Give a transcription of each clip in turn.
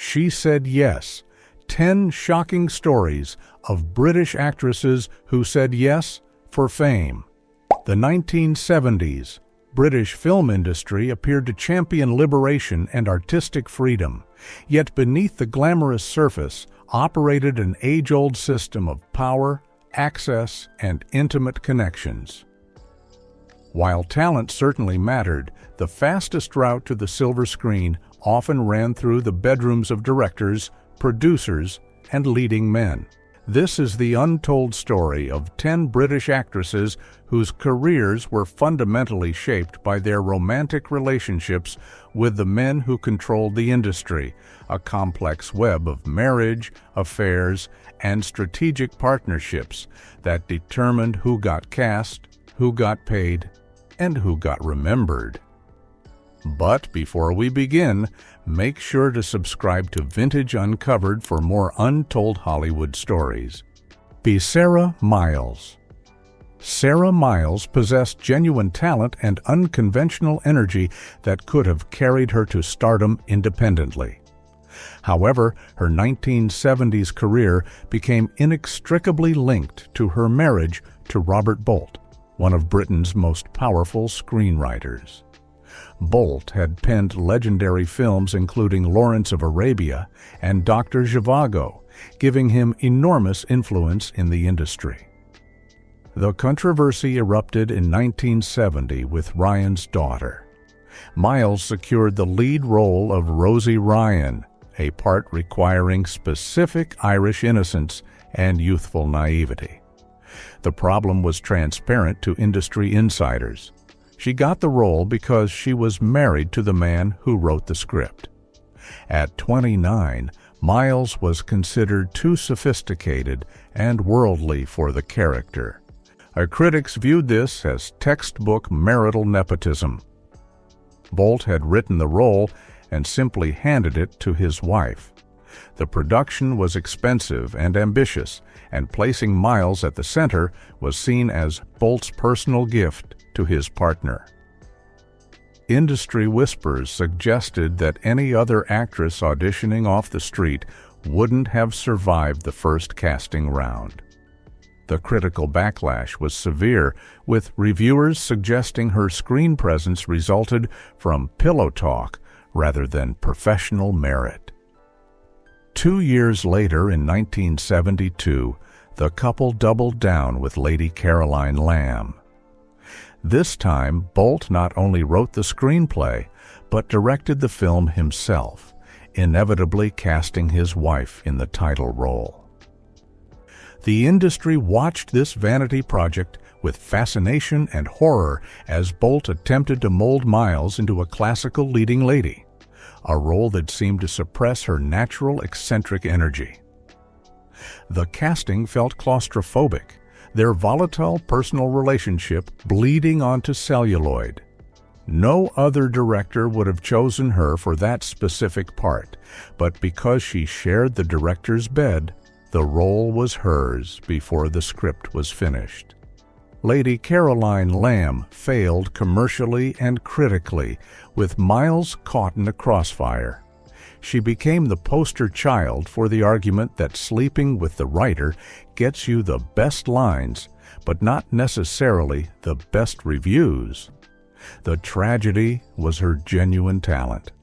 She Said Yes, 10 Shocking Stories of British Actresses Who Said Yes for Fame. The 1970s British film industry appeared to champion liberation and artistic freedom, yet beneath the glamorous surface operated an age-old system of power, access, and intimate connections. While talent certainly mattered, the fastest route to the silver screen often ran through the bedrooms of directors, producers, and leading men. This is the untold story of 10 British actresses whose careers were fundamentally shaped by their romantic relationships with the men who controlled the industry, a complex web of marriage, affairs, and strategic partnerships that determined who got cast, who got paid, and who got remembered. But before we begin, make sure to subscribe to Vintage Uncovered for more untold Hollywood stories. Be Sarah Miles. Sarah Miles possessed genuine talent and unconventional energy that could have carried her to stardom independently. However, her 1970s career became inextricably linked to her marriage to Robert Bolt, one of Britain's most powerful screenwriters. Bolt had penned legendary films including Lawrence of Arabia and Dr. Zhivago, giving him enormous influence in the industry. The controversy erupted in 1970 with Ryan's daughter. Miles secured the lead role of Rosie Ryan, a part requiring specific Irish innocence and youthful naivety. The problem was transparent to industry insiders. She got the role because she was married to the man who wrote the script. At 29, Miles was considered too sophisticated and worldly for the character. Her critics viewed this as textbook marital nepotism. Bolt had written the role and simply handed it to his wife. The production was expensive and ambitious, and placing Miles at the center was seen as Bolt's personal gift to his partner. Industry whispers suggested that any other actress auditioning off the street wouldn't have survived the first casting round. The critical backlash was severe, with reviewers suggesting her screen presence resulted from pillow talk rather than professional merit. 2 years later, in 1972, the couple doubled down with Lady Caroline Lamb. This time, Bolt not only wrote the screenplay, but directed the film himself, inevitably casting his wife in the title role. The industry watched this vanity project with fascination and horror as Bolt attempted to mold Miles into a classical leading lady, a role that seemed to suppress her natural eccentric energy. The casting felt claustrophobic, their volatile personal relationship bleeding onto celluloid. No other director would have chosen her for that specific part, but because she shared the director's bed, the role was hers before the script was finished. Lady Caroline Lamb failed commercially and critically, with Miles caught in a crossfire. She became the poster child for the argument that sleeping with the writer gets you the best lines, but not necessarily the best reviews. The tragedy was her genuine talent.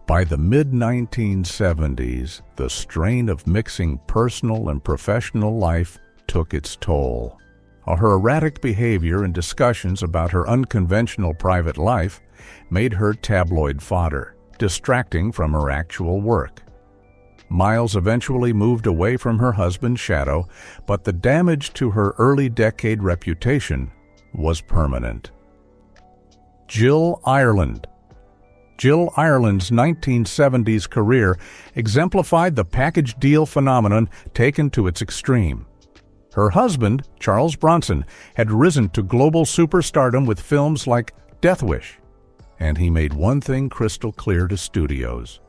By the mid-1970s, the strain of mixing personal and professional life took its toll. Her erratic behavior and discussions about her unconventional private life made her tabloid fodder, distracting from her actual work. Miles eventually moved away from her husband's shadow, but the damage to her early decade reputation was permanent. Jill Ireland. Jill Ireland's 1970s career exemplified the package deal phenomenon taken to its extreme. Her husband, Charles Bronson, had risen to global superstardom with films like Death Wish, and he made one thing crystal clear to studios.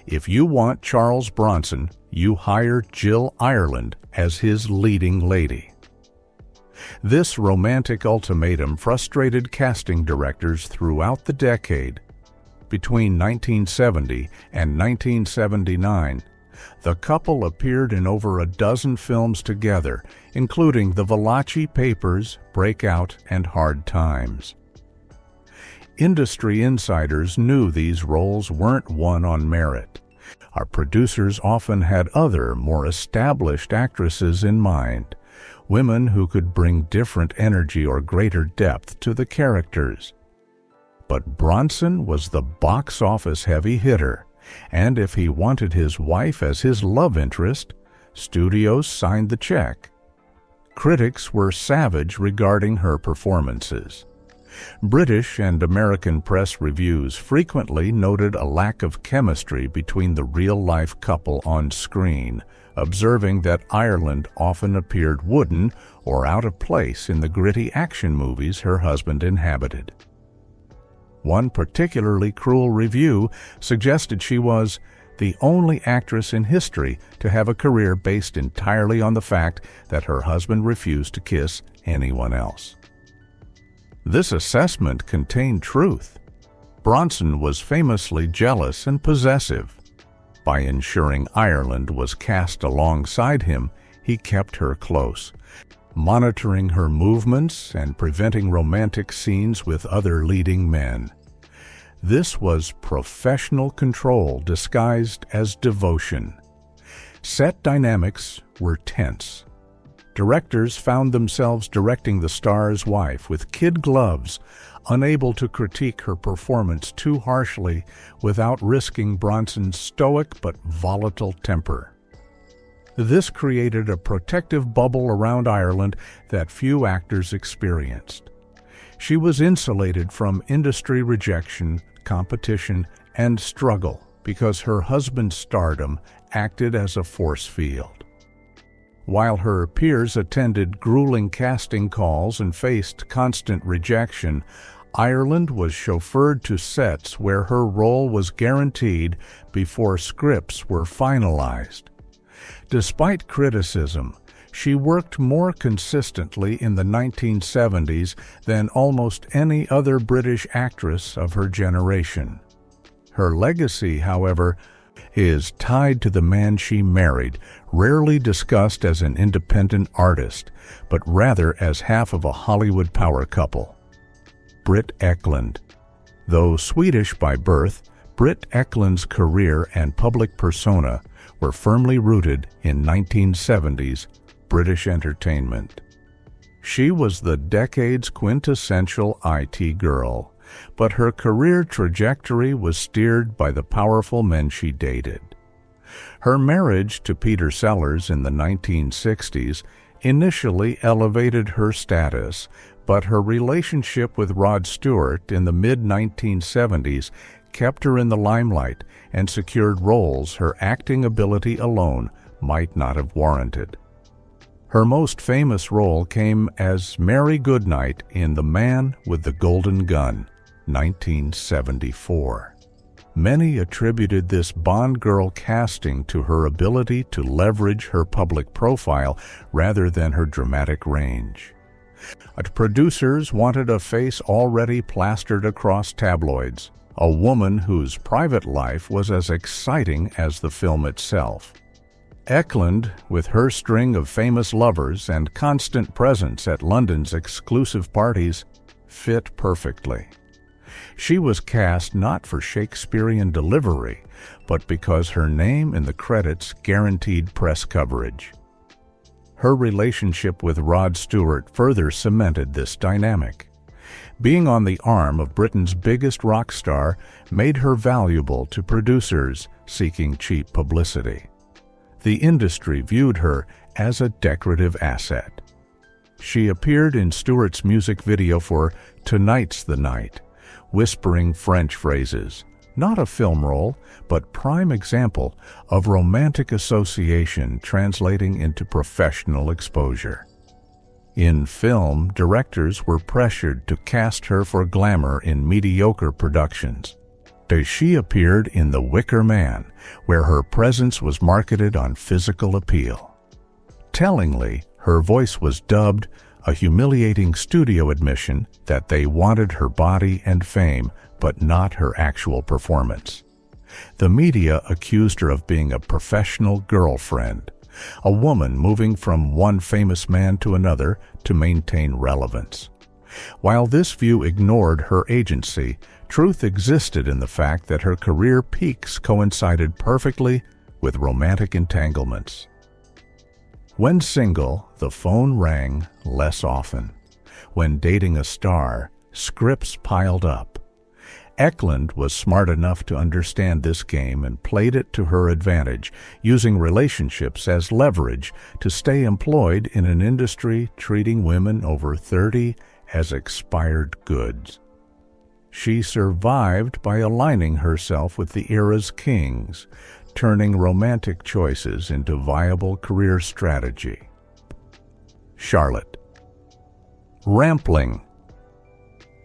If you want Charles Bronson, you hire Jill Ireland as his leading lady. This romantic ultimatum frustrated casting directors throughout the decade. Between 1970 and 1979, the couple appeared in over a dozen films together, including The Valachi Papers, Breakout, and Hard Times. Industry insiders knew these roles weren't won on merit. Our producers often had other, more established actresses in mind, women who could bring different energy or greater depth to the characters. But Bronson was the box office heavy hitter, and if he wanted his wife as his love interest, studios signed the check. Critics were savage regarding her performances. British and American press reviews frequently noted a lack of chemistry between the real-life couple on screen, observing that Ireland often appeared wooden or out of place in the gritty action movies her husband inhabited. One particularly cruel review suggested she was the only actress in history to have a career based entirely on the fact that her husband refused to kiss anyone else. This assessment contained truth. Bronson was famously jealous and possessive. By ensuring Ireland was cast alongside him, he kept her close, monitoring her movements and preventing romantic scenes with other leading men. This was professional control disguised as devotion. Set dynamics were tense. Directors found themselves directing the star's wife with kid gloves, unable to critique her performance too harshly without risking Bronson's stoic but volatile temper. This created a protective bubble around Ireland that few actors experienced. She was insulated from industry rejection, competition, and struggle because her husband's stardom acted as a force field. While her peers attended grueling casting calls and faced constant rejection, Ireland was chauffeured to sets where her role was guaranteed before scripts were finalized. Despite criticism, she worked more consistently in the 1970s than almost any other British actress of her generation. Her legacy, however, is tied to the man she married, rarely discussed as an independent artist, but rather as half of a Hollywood power couple. Britt Ekland. Though Swedish by birth, Britt Ekland's career and public persona were firmly rooted in 1970s British entertainment. She was the decade's quintessential IT girl, but her career trajectory was steered by the powerful men she dated. Her marriage to Peter Sellers in the 1960s initially elevated her status, but her relationship with Rod Stewart in the mid-1970s kept her in the limelight and secured roles her acting ability alone might not have warranted. Her most famous role came as Mary Goodnight in The Man with the Golden Gun, 1974. Many attributed this Bond girl casting to her ability to leverage her public profile rather than her dramatic range. Producers wanted a face already plastered across tabloids, a woman whose private life was as exciting as the film itself. Ekland, with her string of famous lovers and constant presence at London's exclusive parties, fit perfectly. She was cast not for Shakespearean delivery, but because her name in the credits guaranteed press coverage. Her relationship with Rod Stewart further cemented this dynamic. Being on the arm of Britain's biggest rock star made her valuable to producers seeking cheap publicity. The industry viewed her as a decorative asset. She appeared in Stewart's music video for Tonight's the Night, whispering French phrases, not a film role, but prime example of romantic association translating into professional exposure. In film, directors were pressured to cast her for glamour in mediocre productions. She appeared in The Wicker Man, where her presence was marketed on physical appeal. Tellingly, her voice was dubbed a humiliating studio admission that they wanted her body and fame but not her actual performance. The media accused her of being a professional girlfriend, a woman moving from one famous man to another to maintain relevance. While this view ignored her agency, truth existed in the fact that her career peaks coincided perfectly with romantic entanglements. When single, the phone rang less often. When dating a star, scripts piled up. Eklund was smart enough to understand this game and played it to her advantage, using relationships as leverage to stay employed in an industry treating women over 30 as expired goods. She survived by aligning herself with the era's kings, turning romantic choices into viable career strategy. Charlotte Rampling.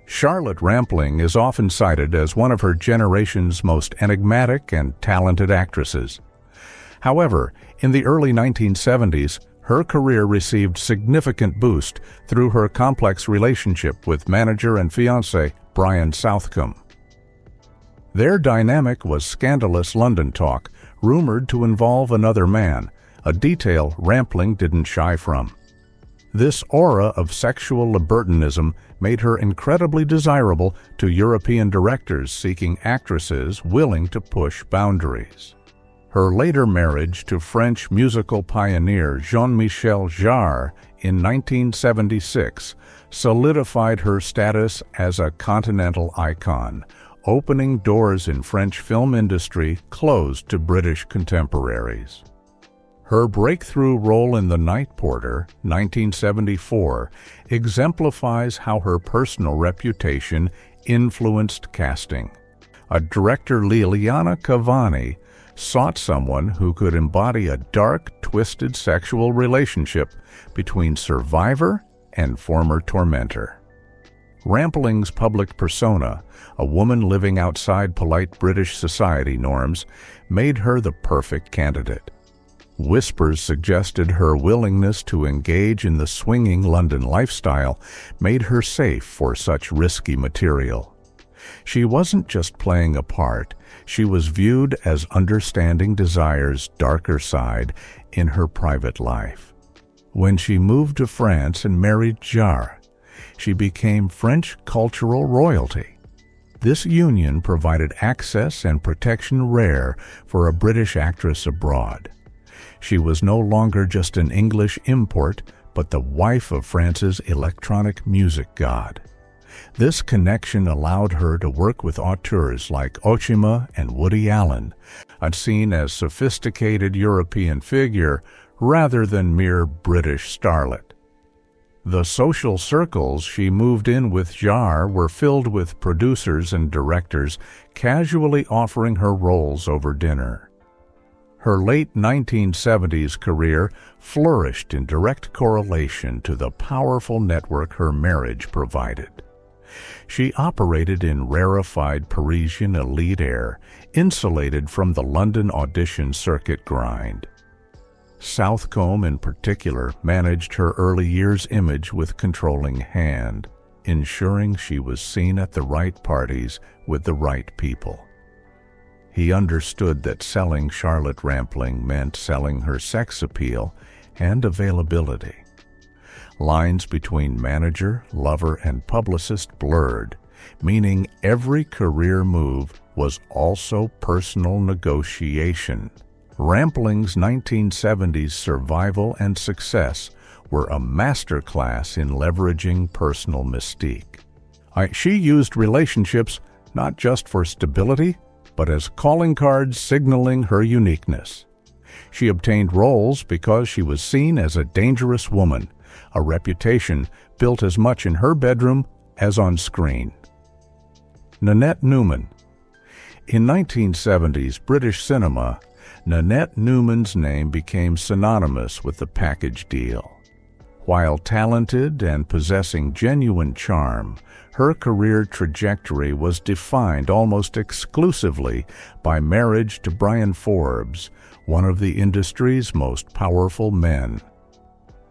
Charlotte Rampling is often cited as one of her generation's most enigmatic and talented actresses. However, in the early 1970s, her career received significant boost through her complex relationship with manager and fiancé Brian Southcombe. Their dynamic was scandalous London talk, rumored to involve another man, a detail Rampling didn't shy from. This aura of sexual libertinism made her incredibly desirable to European directors seeking actresses willing to push boundaries. Her later marriage to French musical pioneer Jean-Michel Jarre in 1976 solidified her status as a continental icon, opening doors in French film industry closed to British contemporaries. Her breakthrough role in The Night Porter, 1974, exemplifies how her personal reputation influenced casting. A director, Liliana Cavani, sought someone who could embody a dark, twisted sexual relationship between survivor and former tormentor. Rampling's public persona, a woman living outside polite British society norms, made her the perfect candidate. Whispers suggested her willingness to engage in the swinging London lifestyle made her safe for such risky material. She wasn't just playing a part, she was viewed as understanding desire's darker side in her private life. When she moved to France and married Jarre, she became French cultural royalty. This union provided access and protection rare for a British actress abroad. She was no longer just an English import, but the wife of France's electronic music god. This connection allowed her to work with auteurs like Ochima and Woody Allen, seen as sophisticated European figure rather than mere British starlet. The social circles she moved in with Jarre were filled with producers and directors casually offering her roles over dinner. Her late 1970s career flourished in direct correlation to the powerful network her marriage provided. She operated in rarefied Parisian elite air, insulated from the London audition circuit grind. Southcombe, in particular, managed her early years' image with controlling hand, ensuring she was seen at the right parties with the right people. He understood that selling Charlotte Rampling meant selling her sex appeal and availability. Lines between manager, lover, and publicist blurred, meaning every career move was also personal negotiation. Rampling's 1970s survival and success were a masterclass in leveraging personal mystique. She used relationships not just for stability, but as calling cards signaling her uniqueness. She obtained roles because she was seen as a dangerous woman, a reputation built as much in her bedroom as on screen. Nanette Newman. In 1970s British cinema, Nanette Newman's name became synonymous with the package deal. While talented and possessing genuine charm, her career trajectory was defined almost exclusively by marriage to Brian Forbes, one of the industry's most powerful men.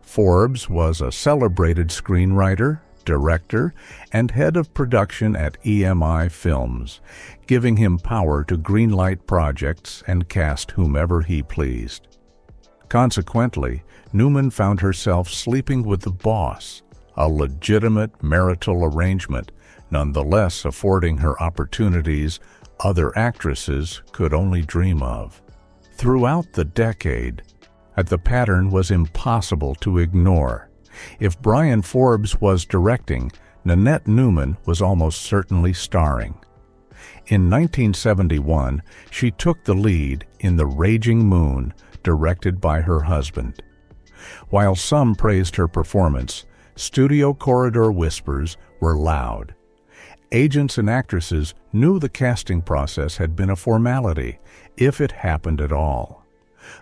Forbes was a celebrated screenwriter, director, and head of production at EMI Films, giving him power to greenlight projects and cast whomever he pleased. Consequently, Newman found herself sleeping with the boss, a legitimate marital arrangement, nonetheless affording her opportunities other actresses could only dream of. Throughout the decade, the pattern was impossible to ignore. If Brian Forbes was directing, Nanette Newman was almost certainly starring. In 1971, she took the lead in The Raging Moon, directed by her husband. While some praised her performance, studio corridor whispers were loud. Agents and actresses knew the casting process had been a formality, if it happened at all.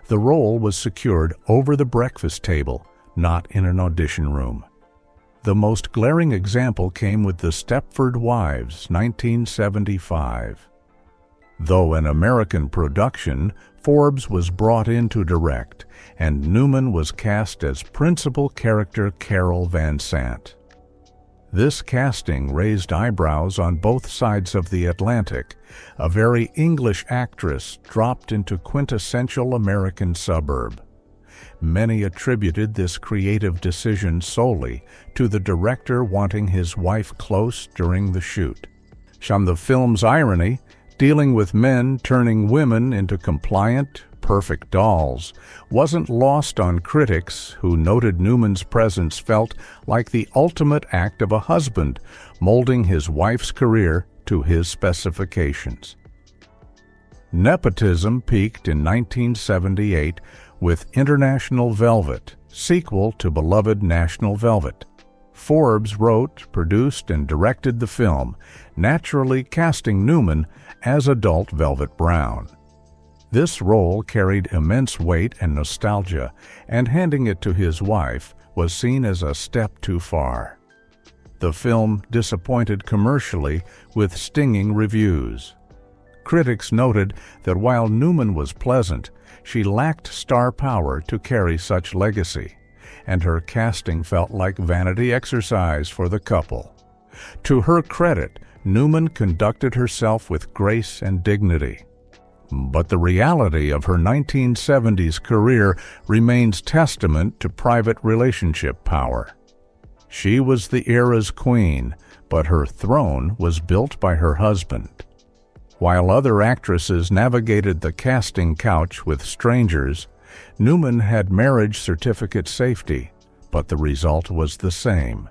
The role was secured over the breakfast table, not in an audition room. The most glaring example came with The Stepford Wives, 1975. Though an American production, Forbes was brought in to direct, and Newman was cast as principal character Carol Van Sant. This casting raised eyebrows on both sides of the Atlantic. A very English actress dropped into quintessential American suburb. Many attributed this creative decision solely to the director wanting his wife close during the shoot. On the film's irony, dealing with men turning women into compliant, perfect dolls, wasn't lost on critics who noted Newman's presence felt like the ultimate act of a husband, molding his wife's career to his specifications. Nepotism peaked in 1978 with International Velvet, sequel to beloved National Velvet. Forbes wrote, produced, and directed the film, naturally casting Newman as adult Velvet Brown. This role carried immense weight and nostalgia, and handing it to his wife was seen as a step too far. The film disappointed commercially with stinging reviews. Critics noted that while Newman was pleasant, she lacked star power to carry such legacy, and her casting felt like vanity exercise for the couple. To her credit, Newman conducted herself with grace and dignity. But the reality of her 1970s career remains testament to private relationship power. She was the era's queen, but her throne was built by her husband. While other actresses navigated the casting couch with strangers, Newman had marriage certificate safety, but the result was the same.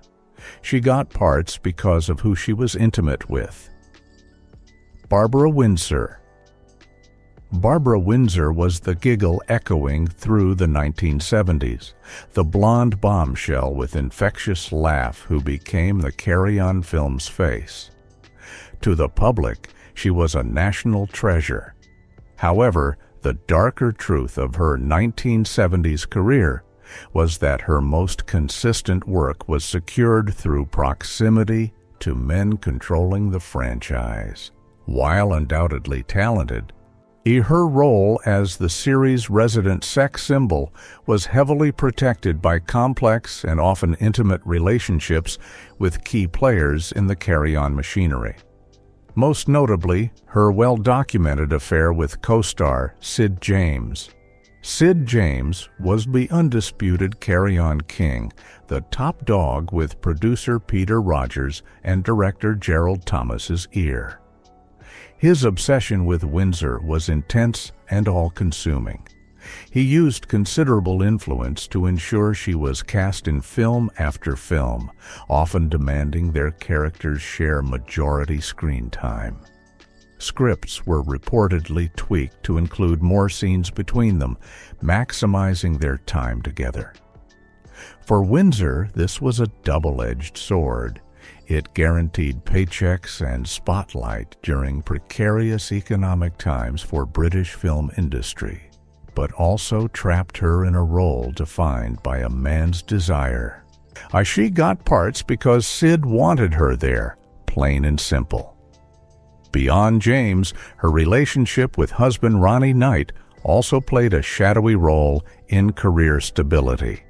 She got parts because of who she was intimate with. Barbara Windsor. Barbara Windsor was the giggle echoing through the 1970s, the blonde bombshell with infectious laugh who became the Carry-On film's face. To the public, she was a national treasure. However, the darker truth of her 1970s career was that her most consistent work was secured through proximity to men controlling the franchise. While undoubtedly talented, her role as the series' resident sex symbol was heavily protected by complex and often intimate relationships with key players in the Carry-On machinery. Most notably, her well-documented affair with co-star Sid James. Sid James was the undisputed Carry-On king, the top dog with producer Peter Rogers and director Gerald Thomas's ear. His obsession with Windsor was intense and all-consuming. He used considerable influence to ensure she was cast in film after film, often demanding their characters share majority screen time. Scripts were reportedly tweaked to include more scenes between them, maximizing their time together. For Windsor, this was a double-edged sword. It guaranteed paychecks and spotlight during precarious economic times for British film industry, but also trapped her in a role defined by a man's desire. She got parts because Sid wanted her there, plain and simple. Beyond James, her relationship with husband Ronnie Knight also played a shadowy role in career stability.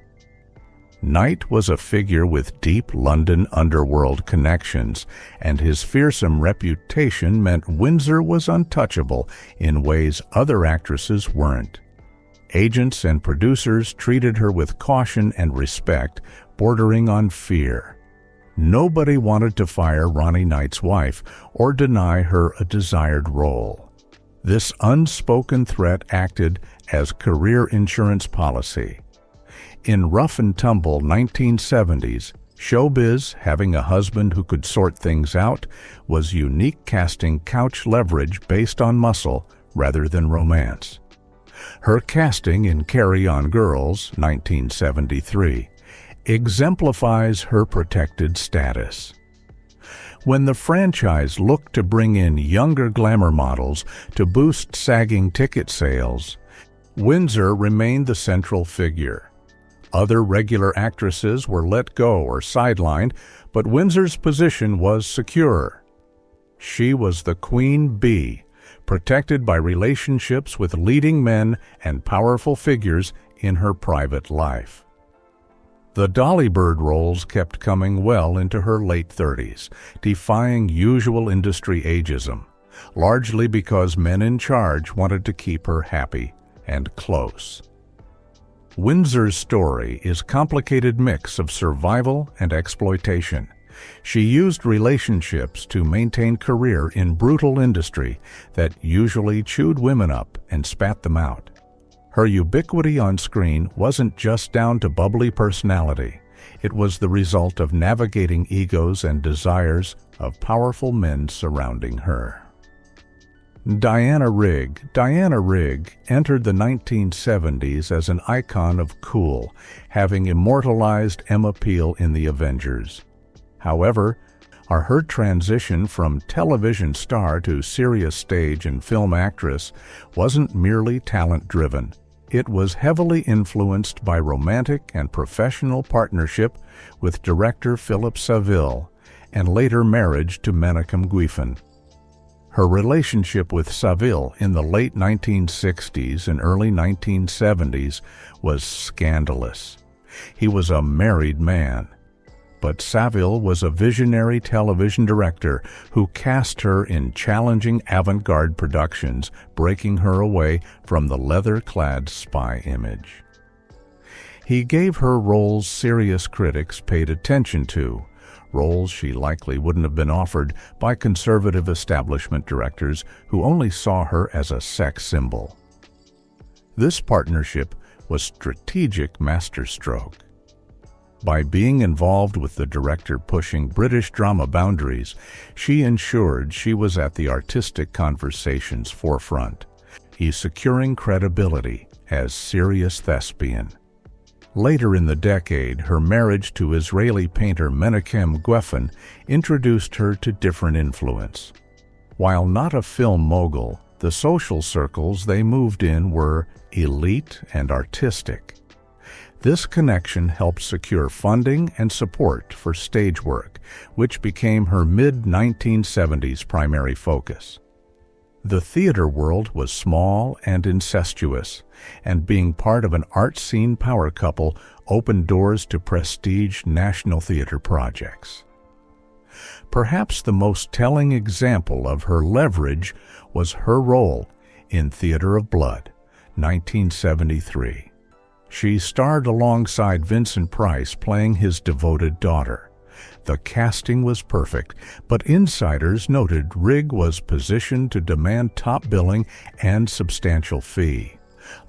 Knight was a figure with deep London underworld connections, and his fearsome reputation meant Windsor was untouchable in ways other actresses weren't. Agents and producers treated her with caution and respect, bordering on fear. Nobody wanted to fire Ronnie Knight's wife or deny her a desired role. This unspoken threat acted as career insurance policy. In rough and tumble 1970s, showbiz, having a husband who could sort things out, was unique, casting couch leverage based on muscle rather than romance. Her casting in Carry On Girls, 1973, exemplifies her protected status. When the franchise looked to bring in younger glamour models to boost sagging ticket sales, Windsor remained the central figure. Other regular actresses were let go or sidelined, but Windsor's position was secure. She was the queen bee, protected by relationships with leading men and powerful figures in her private life. The Dolly Bird roles kept coming well into her late 30s, defying usual industry ageism, largely because men in charge wanted to keep her happy and close. Windsor's story is a complicated mix of survival and exploitation. She used relationships to maintain career in brutal industry that usually chewed women up and spat them out. Her ubiquity on screen wasn't just down to bubbly personality. It was the result of navigating egos and desires of powerful men surrounding her. Diana Rigg. Diana Rigg entered the 1970s as an icon of cool, having immortalized Emma Peel in The Avengers. However, her transition from television star to serious stage and film actress wasn't merely talent-driven. It was heavily influenced by romantic and professional partnership with director Philip Saville, and later marriage to Menachem Guifen. Her relationship with Saville in the late 1960s and early 1970s was scandalous. He was a married man. But Saville was a visionary television director who cast her in challenging avant-garde productions, breaking her away from the leather-clad spy image. He gave her roles serious critics paid attention to, roles she likely wouldn't have been offered by conservative establishment directors who only saw her as a sex symbol. This partnership was strategic masterstroke. By being involved with the director pushing British drama boundaries, she ensured she was at the artistic conversation's forefront, securing credibility as serious thespian. Later in the decade, her marriage to Israeli painter Menachem Guifen introduced her to different influence. While not a film mogul, the social circles they moved in were elite and artistic. This connection helped secure funding and support for stage work, which became her mid-1970s primary focus. The theater world was small and incestuous, and being part of an art scene power couple opened doors to prestige national theater projects. Perhaps the most telling example of her leverage was her role in Theater of Blood, 1973. She starred alongside Vincent Price playing his devoted daughter. The casting was perfect, but insiders noted Rigg was positioned to demand top billing and substantial fee,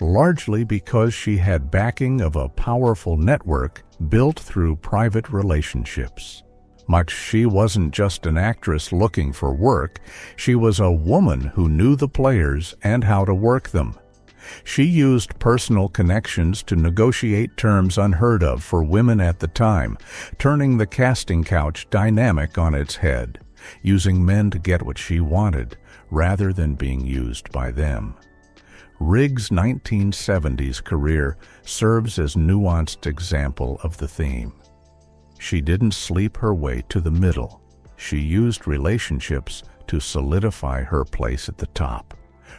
largely because she had backing of a powerful network built through private relationships. She wasn't just an actress looking for work, she was a woman who knew the players and how to work them. She used personal connections to negotiate terms unheard of for women at the time, turning the casting couch dynamic on its head, using men to get what she wanted, rather than being used by them. Rigg's 1970s career serves as a nuanced example of the theme. She didn't sleep her way to the middle. She used relationships to solidify her place at the top,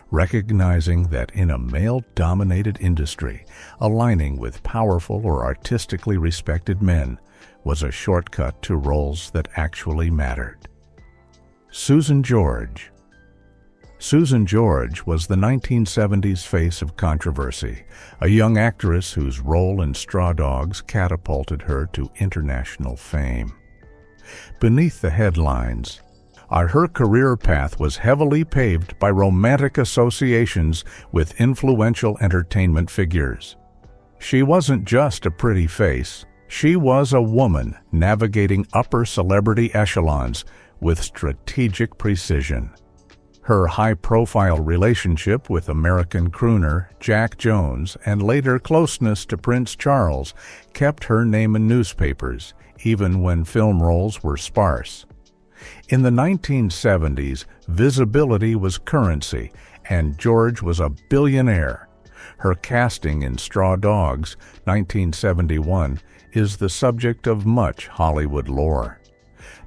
Recognizing that in a male-dominated industry, aligning with powerful or artistically respected men was a shortcut to roles that actually mattered. Susan George. Susan George was the 1970s face of controversy, a young actress whose role in Straw Dogs catapulted her to international fame. Beneath the headlines, her career path was heavily paved by romantic associations with influential entertainment figures. She wasn't just a pretty face, she was a woman navigating upper celebrity echelons with strategic precision. Her high-profile relationship with American crooner Jack Jones and later closeness to Prince Charles kept her name in newspapers, even when film roles were sparse. In the 1970s, visibility was currency, and George was a billionaire. Her casting in Straw Dogs, 1971, is the subject of much Hollywood lore.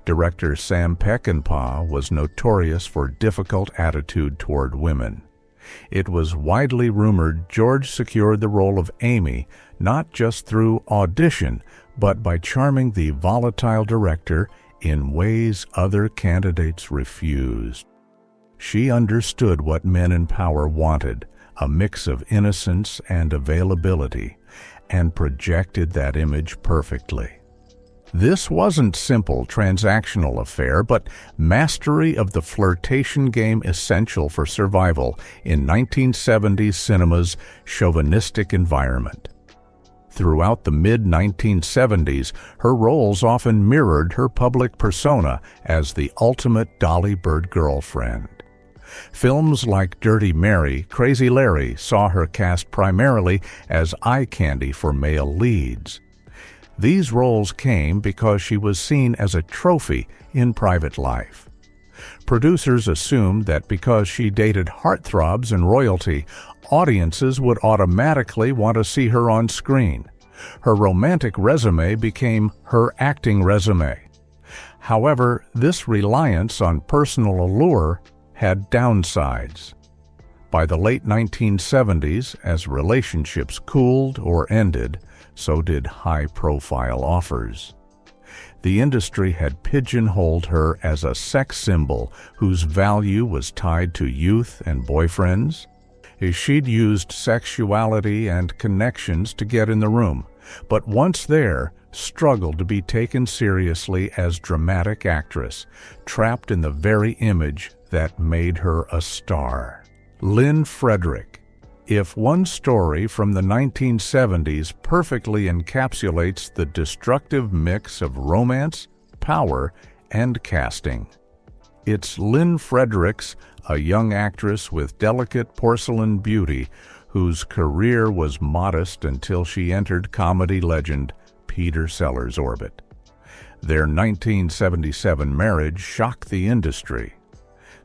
Director Sam Peckinpah was notorious for difficult attitude toward women. It was widely rumored George secured the role of Amy not just through audition, but by charming the volatile director in ways other candidates refused. She understood what men in power wanted, a mix of innocence and availability, and projected that image perfectly. This wasn't simple transactional affair, but mastery of the flirtation game essential for survival in 1970s cinema's chauvinistic environment. Throughout the mid-1970s, her roles often mirrored her public persona as the ultimate Dolly Bird girlfriend. Films like Dirty Mary, Crazy Larry saw her cast primarily as eye candy for male leads. These roles came because she was seen as a trophy in private life. Producers assumed that because she dated heartthrobs and royalty, audiences would automatically want to see her on screen. Her romantic resume became her acting resume. However, this reliance on personal allure had downsides. By the late 1970s, as relationships cooled or ended, so did high-profile offers. The industry had pigeonholed her as a sex symbol whose value was tied to youth and boyfriends. She'd used sexuality and connections to get in the room, but once there, struggled to be taken seriously as dramatic actress, trapped in the very image that made her a star. Lynn Frederick. If one story from the 1970s perfectly encapsulates the destructive mix of romance, power, and casting, it's Lynn Frederick's, a young actress with delicate porcelain beauty whose career was modest until she entered comedy legend Peter Sellers' orbit. Their 1977 marriage shocked the industry.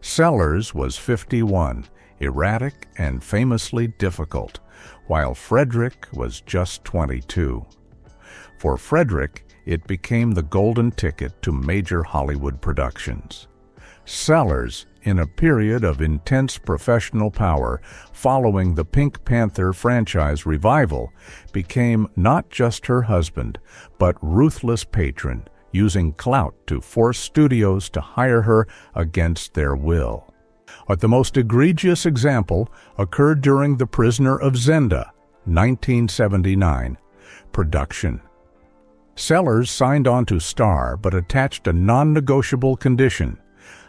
Sellers was 51, erratic and famously difficult, while Frederick was just 22. For Frederick, it became the golden ticket to major Hollywood productions. Sellers, in a period of intense professional power following the Pink Panther franchise revival, became not just her husband, but ruthless patron, using clout to force studios to hire her against their will. But the most egregious example occurred during The Prisoner of Zenda, 1979, production. Sellers signed on to star but attached a non-negotiable condition.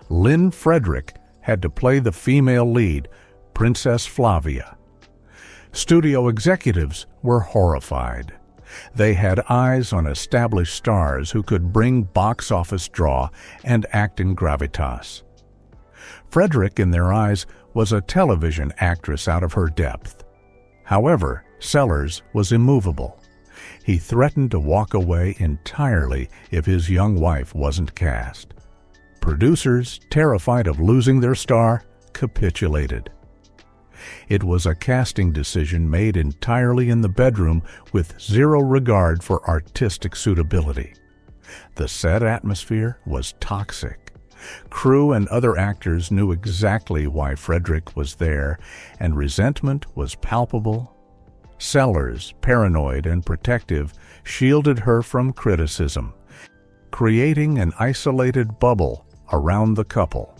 Lynn Frederick had to play the female lead, Princess Flavia. Studio executives were horrified. They had eyes on established stars who could bring box office draw and act in gravitas. Frederick, in their eyes, was a television actress out of her depth. However, Sellers was immovable. He threatened to walk away entirely if his young wife wasn't cast. Producers, terrified of losing their star, capitulated. It was a casting decision made entirely in the bedroom with zero regard for artistic suitability. The set atmosphere was toxic. Crew and other actors knew exactly why Frederick was there, and resentment was palpable. Sellers, paranoid and protective, shielded her from criticism, creating an isolated bubble around the couple.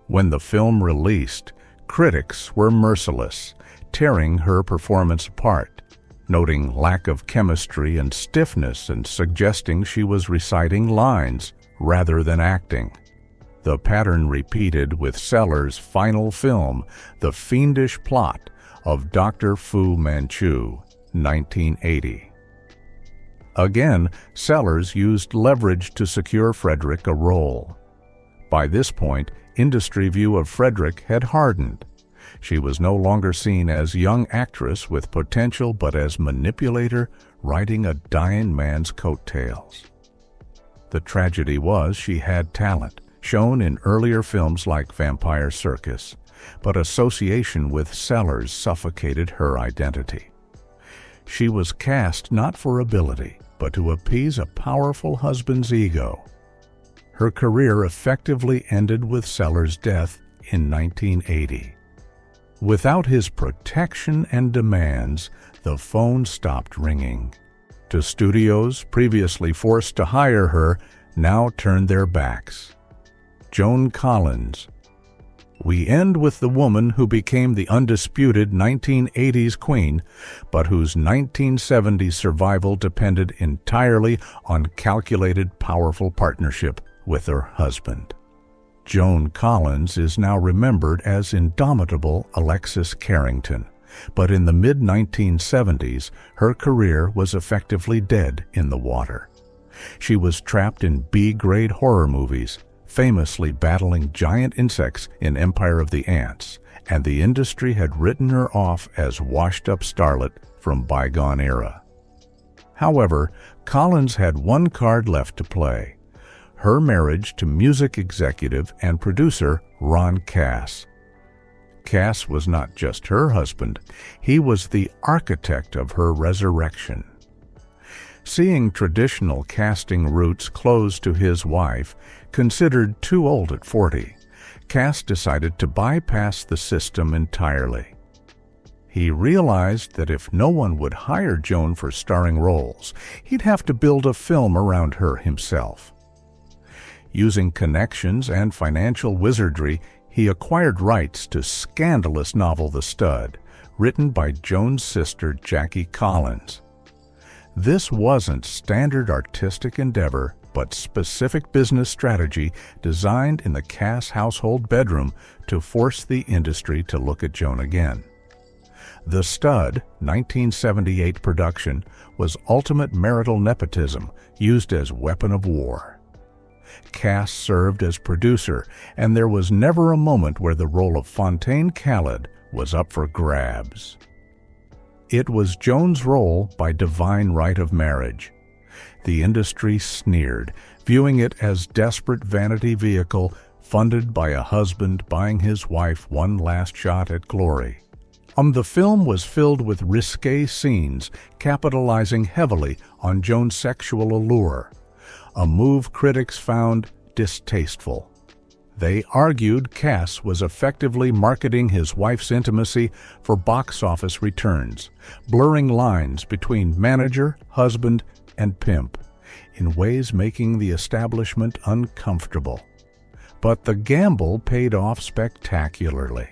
When the film released, critics were merciless, tearing her performance apart, noting lack of chemistry and stiffness and suggesting she was reciting lines rather than acting. The pattern repeated with Sellers' final film, The Fiendish Plot of Dr. Fu Manchu, 1980. Again, Sellers used leverage to secure Frederick a role. By this point, industry view of Frederick had hardened. She was no longer seen as young actress with potential, but as manipulator riding a dying man's coattails. The tragedy was she had talent, shown in earlier films like Vampire Circus, but association with Sellers suffocated her identity. She was cast not for ability, but to appease a powerful husband's ego. Her career effectively ended with Sellers' death in 1980. Without his protection and demands, the phone stopped ringing. To studios previously forced to hire her now turned their backs. Joan Collins. We end with the woman who became the undisputed 1980s queen, but whose 1970s survival depended entirely on calculated, powerful partnership with her husband. Joan Collins is now remembered as indomitable Alexis Carrington, but in the mid-1970s, her career was effectively dead in the water. She was trapped in B-grade horror movies, famously battling giant insects in Empire of the Ants, and the industry had written her off as washed-up starlet from bygone era. However, Collins had one card left to play: her marriage to music executive and producer Ron Cass. Cass was not just her husband, he was the architect of her resurrection. Seeing traditional casting routes close to his wife, considered too old at 40, Cass decided to bypass the system entirely. He realized that if no one would hire Joan for starring roles, he'd have to build a film around her himself. Using connections and financial wizardry, he acquired rights to scandalous novel The Stud, written by Joan's sister Jackie Collins. This wasn't standard artistic endeavor, but specific business strategy designed in the Cass household bedroom to force the industry to look at Joan again. The Stud, 1978 production, was ultimate marital nepotism used as weapon of war. Cass served as producer, and there was never a moment where the role of Fontaine Khalid was up for grabs. It was Joan's role by divine right of marriage. The industry sneered, viewing it as desperate vanity vehicle funded by a husband buying his wife one last shot at glory. The film was filled with risque scenes, capitalizing heavily on Joan's sexual allure, a move critics found distasteful. They argued Cass was effectively marketing his wife's intimacy for box office returns, blurring lines between manager, husband, and pimp, in ways making the establishment uncomfortable. But the gamble paid off spectacularly.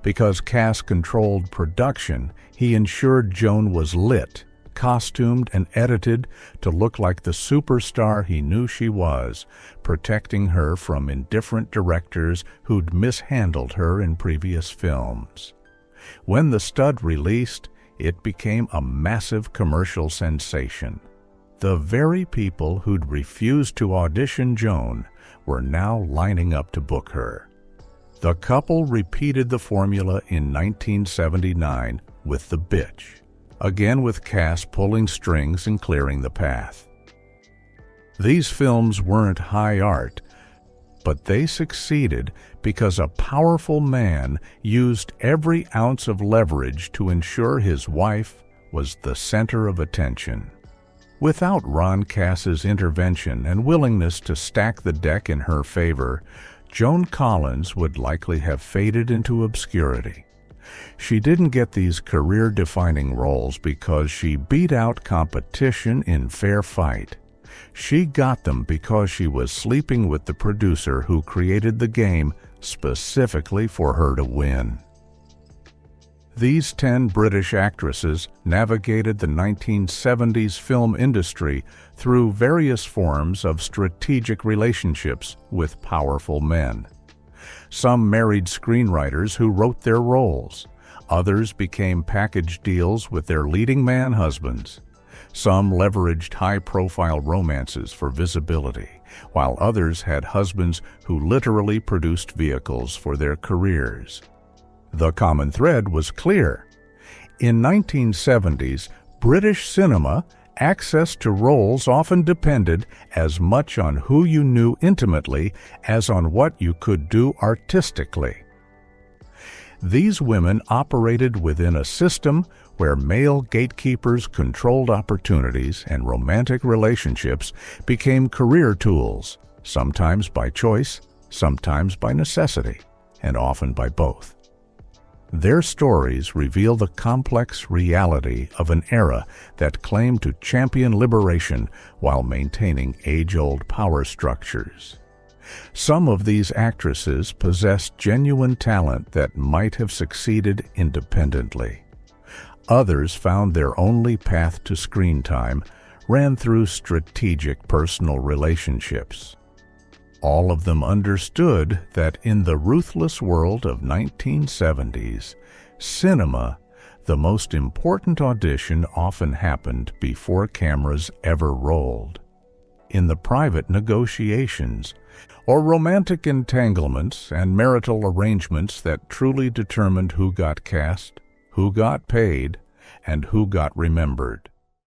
Because Cass controlled production, he ensured Joan was lit, costumed, and edited to look like the superstar he knew she was, protecting her from indifferent directors who'd mishandled her in previous films. When The Stud released, it became a massive commercial sensation. The very people who'd refused to audition Joan were now lining up to book her. The couple repeated the formula in 1979 with The Bitch, again with Cass pulling strings and clearing the path. These films weren't high art, but they succeeded because a powerful man used every ounce of leverage to ensure his wife was the center of attention. Without Ron Cass's intervention and willingness to stack the deck in her favor, Joan Collins would likely have faded into obscurity. She didn't get these career-defining roles because she beat out competition in fair fight. She got them because she was sleeping with the producer who created the game specifically for her to win. These 10 British actresses navigated the 1970s film industry through various forms of strategic relationships with powerful men. Some married screenwriters who wrote their roles. Others became package deals with their leading man husbands. Some leveraged high-profile romances for visibility, while others had husbands who literally produced vehicles for their careers. The common thread was clear. In 1970s, British cinema, access to roles often depended as much on who you knew intimately as on what you could do artistically. These women operated within a system where male gatekeepers controlled opportunities and romantic relationships became career tools, sometimes by choice, sometimes by necessity, and often by both. Their stories reveal the complex reality of an era that claimed to champion liberation while maintaining age-old power structures. Some of these actresses possessed genuine talent that might have succeeded independently. Others found their only path to screen time ran through strategic personal relationships. All of them understood that in the ruthless world of 1970s, cinema, the most important audition often happened before cameras ever rolled. In the private negotiations, or romantic entanglements and marital arrangements that truly determined who got cast, who got paid, and who got remembered.